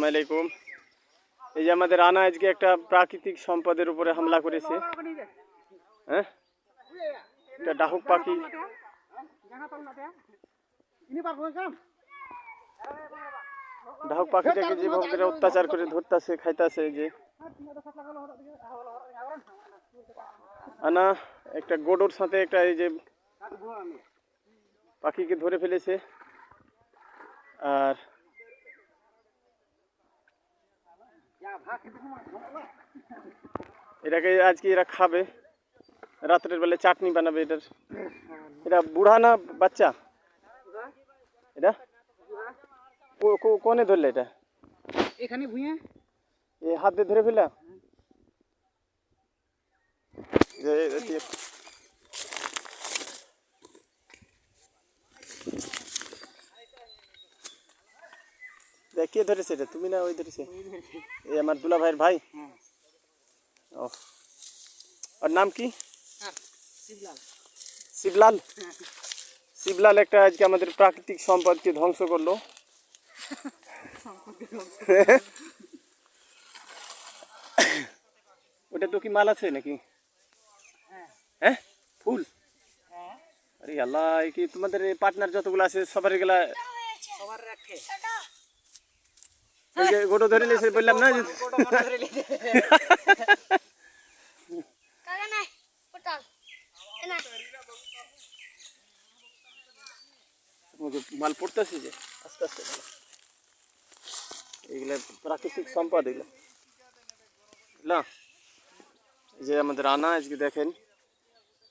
আসসালামু আলাইকুম। এই যে আমাদের রানা আজকে একটা প্রাকৃতিক সম্পদের উপরে হামলা করেছে। হ্যাঁ, একটা ডাহুক পাখি। ডাহুক পাখিটাকে যেভাবে অত্যাচার করে ধরতেছে, খাইতেছে। যে আনা একটা গোডোর সাথে একটা এই যে পাখিকে ধরে ফেলেছে। আর এটাকে আজকে এরা খাবে, রাত্রের বেলা চাটনি বানাবে। এটা বুড়া না বাচ্চা? এটা কোনে ধরলে? এটা এখানে ভুঁয়ে এই হাত দিয়ে ধরে ফেলা। কে ধরেছে এটা? তুমি না ওই ধরেছে? এই আমার দুলা ভাইয়ের ভাই। ও, ওর নাম কি? শিবলাল। শিবলাল। শিবলাল একটা আজকে আমাদের প্রাকৃতিক সম্পদকে ধ্বংস করলো। ওটা তো কি মাল আছে নাকি? হ্যাঁ, ফুল। আরে আল্লাহ, কি তোমাদের পার্টনার যতগুলো আছে সবার গেলা সবার রাখে এই যে গোটো ধরে নিয়েছে বললাম না যে মাল পড়তেছে যে আস্তে আস্তে। এইগুলা প্রাকৃতিক সম্পদ এগুলো না। এই যে আমাদের রানা আজকে দেখেন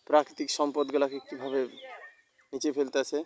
প্রাকৃতিক সম্পদগুলাকে কিভাবে নিচে ফেলতেছে।